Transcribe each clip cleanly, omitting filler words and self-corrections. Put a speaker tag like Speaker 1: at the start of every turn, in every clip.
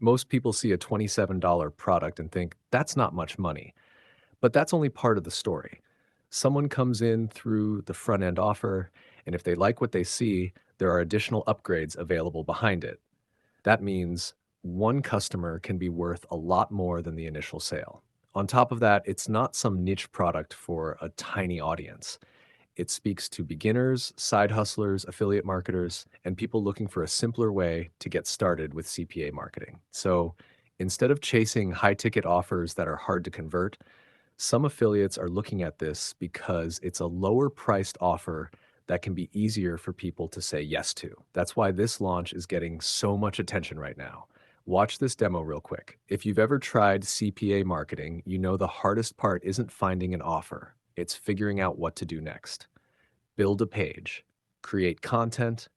Speaker 1: Most people see a $27 product and think that's not much money, but that's only part of the story. Someone comes in through the front end offer, and if they like what they see, there are additional upgrades available behind it. That means one customer can be worth a lot more than the initial sale. On top of that, it's not some niche product for a tiny audience. It speaks to beginners, side hustlers, affiliate marketers, and people looking for a simpler way to get started with CPA marketing. So instead of chasing high ticket offers that are hard to convert, some affiliates are looking at this because it's a lower priced offer that can be easier for people to say yes to. That's why this launch is getting so much attention right now. Watch this demo real quick. If you've ever tried CPA marketing, you know the hardest part isn't finding an offer. It's figuring out what to do next. Build a page, create content,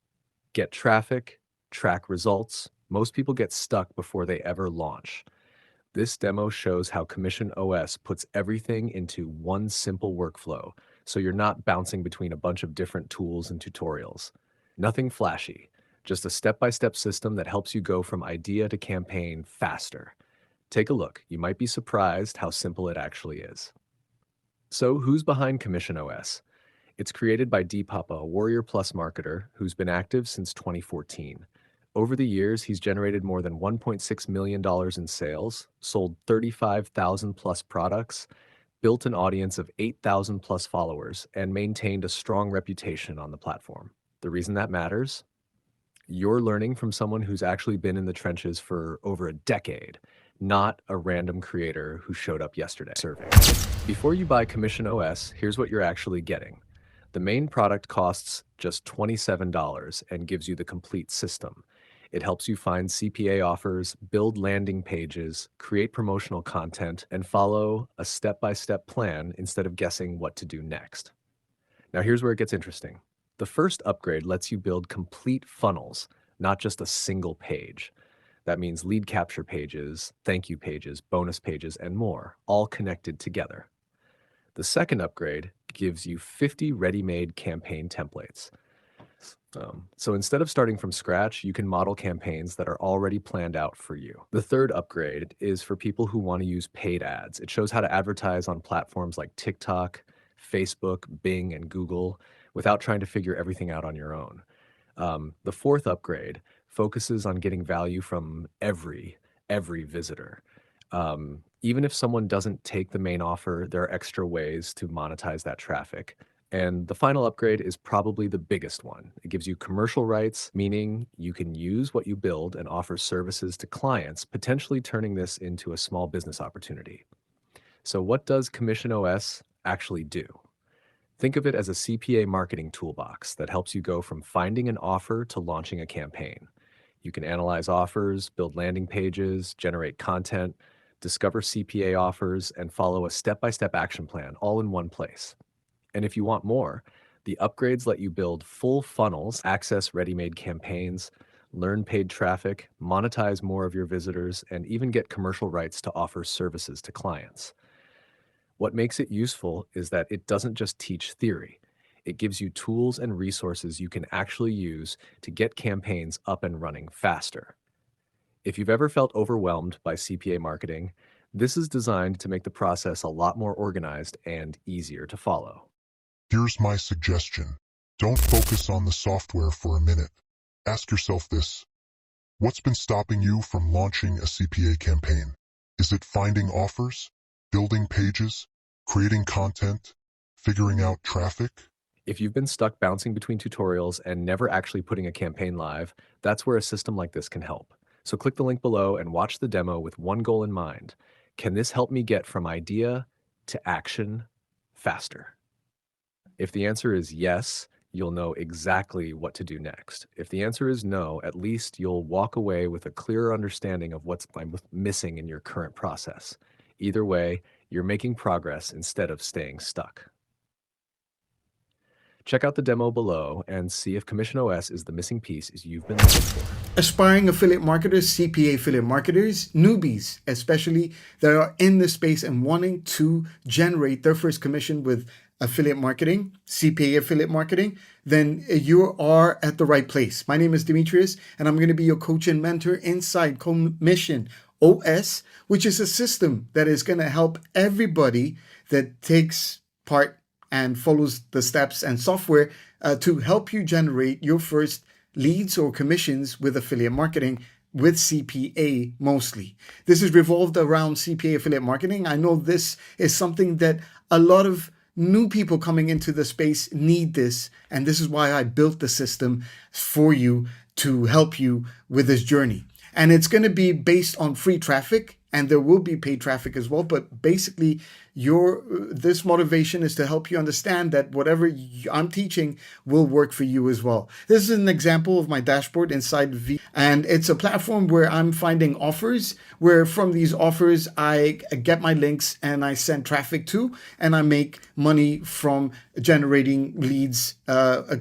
Speaker 1: get traffic, track results. Most people get stuck before they ever launch. This demo shows how CommissionOS puts everything into one simple workflow, so you're not bouncing between a bunch of different tools and tutorials. Nothing flashy, just a step-by-step system that helps you go from idea to campaign faster. Take a look. You might be surprised how simple it actually is. So who's behind CommissionOS? It's created by Deepapa, a Warrior Plus marketer who's been active since 2014. Over the years, he's generated more than $1.6 million in sales, sold 35,000 plus products, built an audience of 8,000 plus followers, and maintained a strong reputation on the platform. The reason that matters? You're learning from someone who's actually been in the trenches for over a decade, not a random creator who showed up yesterday. Survey. Before you buy CommissionOS, here's what you're actually getting. The main product costs just $27 and gives you the complete system. It helps you find CPA offers, build landing pages, create promotional content, and follow a step-by-step plan instead of guessing what to do next. Now here's where it gets interesting. The first upgrade lets you build complete funnels, not just a single page. That means lead capture pages, thank you pages, bonus pages, and more, all connected together. The second upgrade gives you 50 ready-made campaign templates. So instead of starting from scratch, you can model campaigns that are already planned out for you. The third upgrade is for people who want to use paid ads. It shows how to advertise on platforms like TikTok, Facebook, Bing, and Google without trying to figure everything out on your own. The fourth upgrade focuses on getting value from every visitor. Even if someone doesn't take the main offer, there are extra ways to monetize that traffic. And the final upgrade is probably the biggest one. It gives you commercial rights, meaning you can use what you build and offer services to clients, potentially turning this into a small business opportunity. So what does CommissionOS actually do? Think of it as a CPA marketing toolbox that helps you go from finding an offer to launching a campaign. You can analyze offers, build landing pages, generate content, discover CPA offers, and follow a step-by-step action plan all in one place. And if you want more, the upgrades let you build full funnels, access ready-made campaigns, learn paid traffic, monetize more of your visitors, and even get commercial rights to offer services to clients. What makes it useful is that it doesn't just teach theory. It gives you tools and resources you can actually use to get campaigns up and running faster. If you've ever felt overwhelmed by CPA marketing, this is designed to make the process a lot more organized and easier to follow.
Speaker 2: Here's my suggestion. Don't focus on the software for a minute. Ask yourself this. What's been stopping you from launching a CPA campaign? Is it finding offers, building pages, creating content, figuring out traffic?
Speaker 1: If you've been stuck bouncing between tutorials and never actually putting a campaign live, that's where a system like this can help. So click the link below and watch the demo with one goal in mind. Can this help me get from idea to action faster? If the answer is yes, you'll know exactly what to do next. If the answer is no, at least you'll walk away with a clearer understanding of what's missing in your current process. Either way, you're making progress instead of staying stuck. Check out the demo below and see if CommissionOS is the missing piece you've been looking for.
Speaker 3: Aspiring affiliate marketers, CPA affiliate marketers, newbies especially, that are in this space and wanting to generate their first commission with affiliate marketing, CPA affiliate marketing, then you are at the right place. My name is Demetrius, and I'm going to be your coach and mentor inside CommissionOS, which is a system that is going to help everybody that takes part and follows the steps and software to help you generate your first leads or commissions with affiliate marketing with CPA mostly. This is revolved around CPA affiliate marketing. I know this is something that a lot of new people coming into the space need this, and this is why I built the system for you to help you with this journey. And it's going to be based on free traffic, and there will be paid traffic as well. But basically, this motivation is to help you understand that whatever I'm teaching will work for you as well. This is an example of my dashboard inside V, and it's a platform where I'm finding offers, where from these offers, I get my links and I send traffic to, and I make money from generating leads,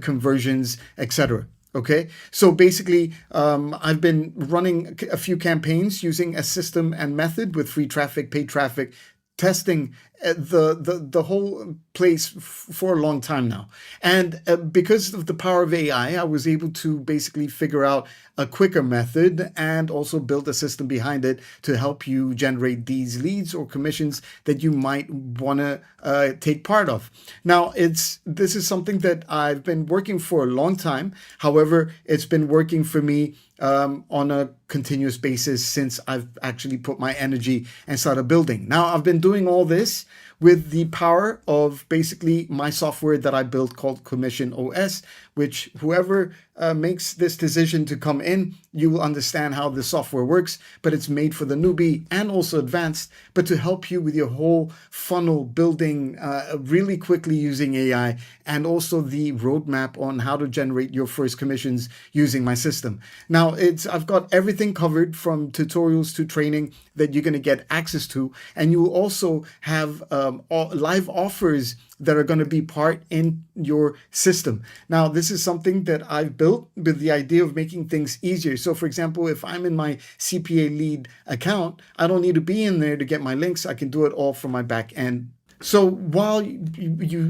Speaker 3: conversions, etc. Okay, so basically, I've been running a few campaigns using a system and method with free traffic, paid traffic, testing the whole place for a long time now. And because of the power of AI, I was able to basically figure out a quicker method and also build a system behind it to help you generate these leads or commissions that you might want to take part of. Now, this is something that I've been working for a long time. However, it's been working for me on a continuous basis since I've actually put my energy and started building. Now, I've been doing all this with the power of basically my software that I built called CommissionOS, which whoever makes this decision to come in, you will understand how the software works, but it's made for the newbie and also advanced, but to help you with your whole funnel building really quickly using AI, and also the roadmap on how to generate your first commissions using my system. Now, I've got everything covered from tutorials to training that you're going to get access to, and you will also have live offers that are going to be part in your system. Now, this is something that I've built with the idea of making things easier. So for example, if I'm in my CPA lead account, I don't need to be in there to get my links. I can do it all from my back end. So while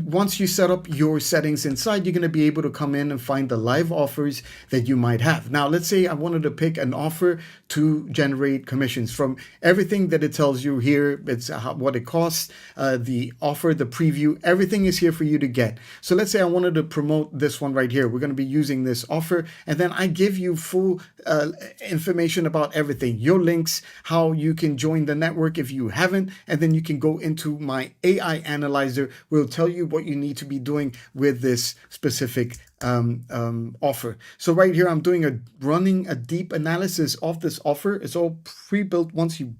Speaker 3: once you set up your settings inside, you're going to be able to come in and find the live offers that you might have. Now, let's say I wanted to pick an offer to generate commissions. From everything that it tells you here, it's what it costs, the offer, the preview, everything is here for you to get. So let's say I wanted to promote this one right here. We're going to be using this offer, and then I give you full information about everything, your links, how you can join the network if you haven't, and then you can go into my AI analyzer will tell you what you need to be doing with this specific offer. So right here, I'm running a deep analysis of this offer. It's all pre-built once you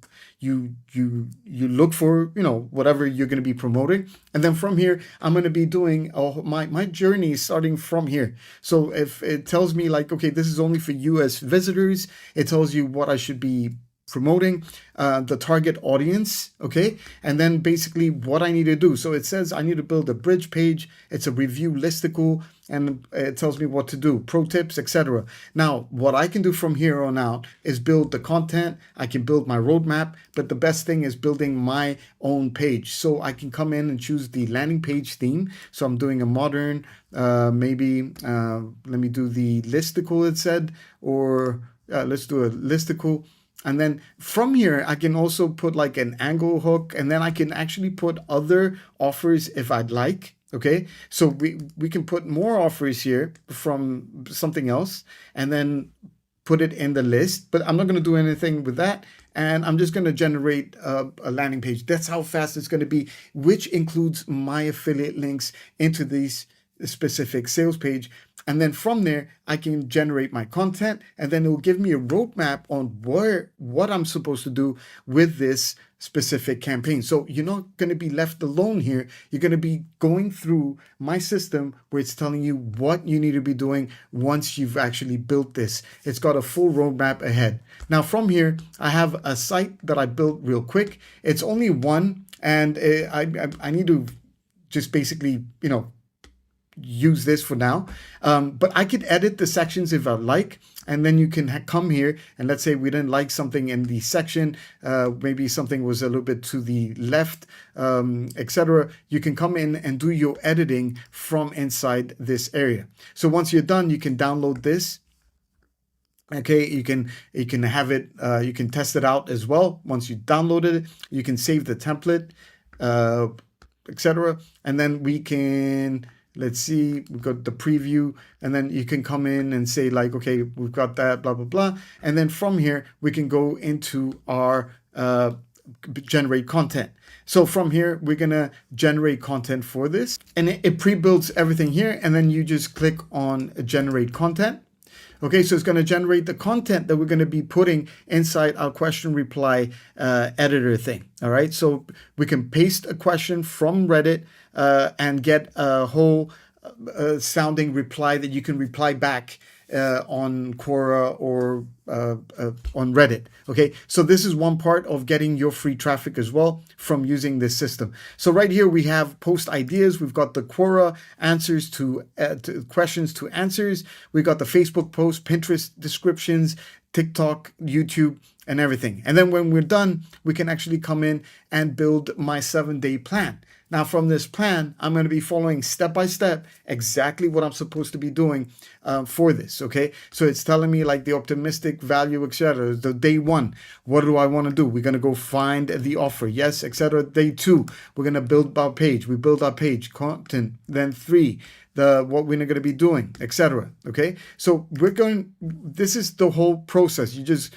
Speaker 3: look for, whatever you're going to be promoting. And then from here, I'm going to be doing my journey starting from here. So if it tells me like, okay, this is only for US visitors, it tells you what I should be promoting, the target audience, okay, and then basically what I need to do. So it says I need to build a bridge page, it's a review listicle, and it tells me what to do, pro tips, etc. Now, what I can do from here on out is build the content, I can build my roadmap, but the best thing is building my own page. So I can come in and choose the landing page theme. So I'm doing a modern, let me do the listicle, it said, or let's do a listicle. And then from here, I can also put like an angle hook, and then I can actually put other offers if I'd like. Okay, so we can put more offers here from something else and then put it in the list, but I'm not going to do anything with that. And I'm just going to generate a landing page. That's how fast it's going to be, which includes my affiliate links into these specific sales page. And then from there, I can generate my content, and then it will give me a roadmap on what I'm supposed to do with this specific campaign. So you're not going to be left alone here. You're going to be going through my system where it's telling you what you need to be doing once you've actually built this. It's got a full roadmap ahead. Now from here, I have a site that I built real quick. It's only one, and I need to just basically, use this for now. But I could edit the sections if I like. And then you can come here and let's say we didn't like something in the section, maybe something was a little bit to the left, etc. You can come in and do your editing from inside this area. So once you're done, you can download this. Okay, you can have it, you can test it out as well. Once you downloaded it, you can save the template, etc. And then we can, let's see, we've got the preview, and then you can come in and say like, okay, we've got that, blah, blah, blah. And then from here, we can go into our generate content. So from here, we're going to generate content for this. And it pre-builds everything here. And then you just click on generate content. Okay, so it's going to generate the content that we're going to be putting inside our question reply editor thing. All right, so we can paste a question from Reddit and get a whole sounding reply that you can reply back on Quora or on Reddit. Okay, so this is one part of getting your free traffic as well from using this system. So right here we have post ideas. We've got the Quora answers to questions to answers. We got the Facebook post, Pinterest descriptions, TikTok, YouTube, and everything. And then when we're done, we can actually come in and build my 7-day plan. Now from this plan, I'm going to be following step by step exactly what I'm supposed to be doing for this. Okay, so it's telling me like the optimistic value, etc. The day 1, what do I want to do? We're going to go find the offer, yes, etc. Day 2, we're going to build our page. We build our page content. Then 3, what we're going to be doing, etc. Okay, so this is the whole process. You just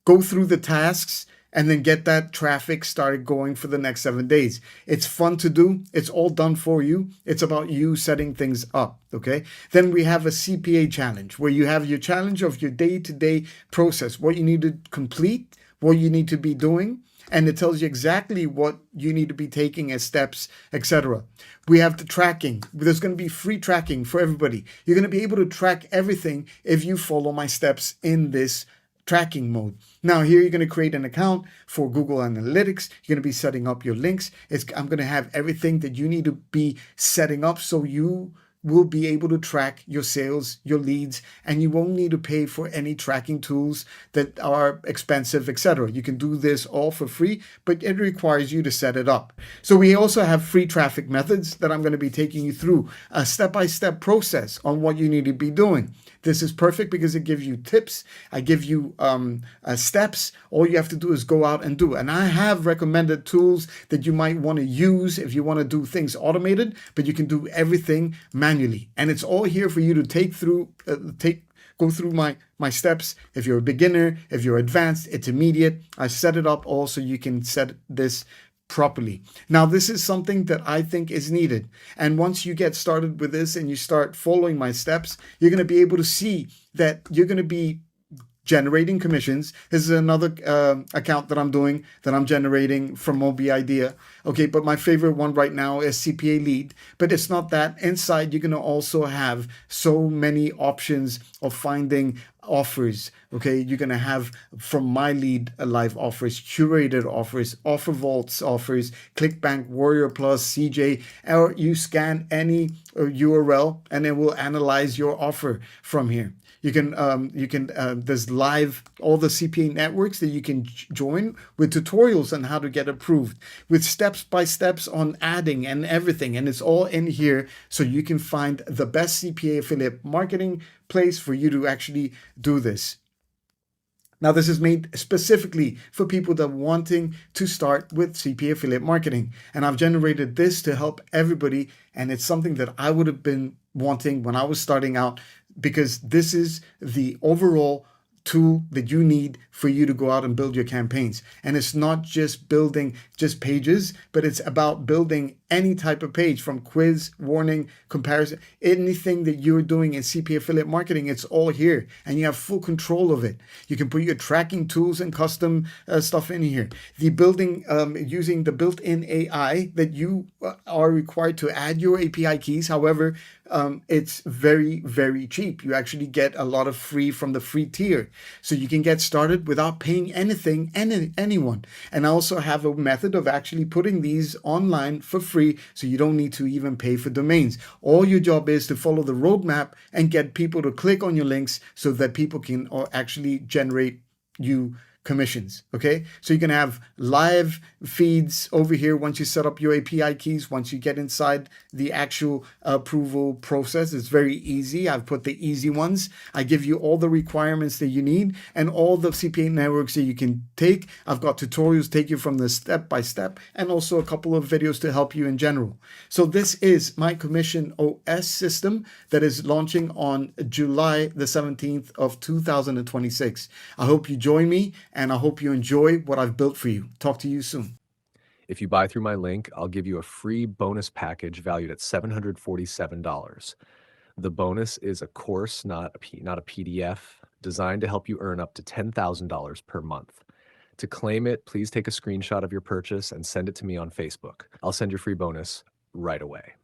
Speaker 3: go through the tasks and then get that traffic started going for the next 7 days. It's fun to do. It's all done for you. It's about you setting things up, okay? Then we have a CPA challenge where you have your challenge of your day-to-day process, what you need to complete, what you need to be doing, and it tells you exactly what you need to be taking as steps, etc. We have the tracking. There's going to be free tracking for everybody. You're going to be able to track everything if you follow my steps in this tracking mode. Now here you're going to create an account for Google Analytics. You're going to be setting up your links. I'm going to have everything that you need to be setting up so you will be able to track your sales, your leads, and you won't need to pay for any tracking tools that are expensive, etc. You can do this all for free, but it requires you to set it up. So we also have free traffic methods that I'm going to be taking you through a step-by-step process on what you need to be doing. This is perfect because it gives you tips. I give you steps. All you have to do is go out and do. And I have recommended tools that you might want to use if you want to do things automated, but you can do everything manually. And it's all here for you to go through my steps. If you're a beginner, if you're advanced, it's immediate. I set it up all so you can set this properly. Now, this is something that I think is needed. And once you get started with this and you start following my steps, you're going to be able to see that you're going to be generating commissions. This is another account that I'm doing that I'm generating from Mobi Idea. Okay, but my favorite one right now is CPA Lead. But it's not that. Inside, you're going to also have so many options of finding offers. Okay, you're going to have from My Lead live offers, curated offers, offer vaults offers, ClickBank, Warrior Plus, CJ, or you scan any URL and it will analyze your offer from here. You can there's live all the CPA networks that you can join with tutorials on how to get approved, with steps by steps on adding and everything, and it's all in here so you can find the best CPA affiliate marketing place for you to actually do this. Now, this is made specifically for people that are wanting to start with CPA affiliate marketing, and I've generated this to help everybody, and it's something that I would have been wanting when I was starting out, because this is the overall tool that you need for you to go out and build your campaigns. And it's not just building just pages, but it's about building any type of page, from quiz, warning, comparison, anything that you're doing in CPA affiliate marketing, it's all here and you have full control of it. You can put your tracking tools and custom stuff in here. The building, using the built-in AI that you are required to add your API keys. However, it's very, very cheap. You actually get a lot of free from the free tier. So you can get started without paying anything, anyone. And I also have a method of actually putting these online for free free, so you don't need to even pay for domains. All your job is to follow the roadmap and get people to click on your links so that people can actually generate you commissions. Okay, so you can have live feeds over here once you set up your API keys. Once you get inside the actual approval process, it's very easy. I've put the easy ones. I give you all the requirements that you need and all the CPA networks that you can take. I've got tutorials take you from the step by step, and also a couple of videos to help you in general. So this is my CommissionOS system that is launching on July the 17th of 2026. I hope you join me, and I hope you enjoy what I've built for you. Talk to you soon.
Speaker 1: If you buy through my link, I'll give you a free bonus package valued at $747. The bonus is a course, not a PDF, designed to help you earn up to $10,000 per month. To claim it, please take a screenshot of your purchase and send it to me on Facebook. I'll send your free bonus right away.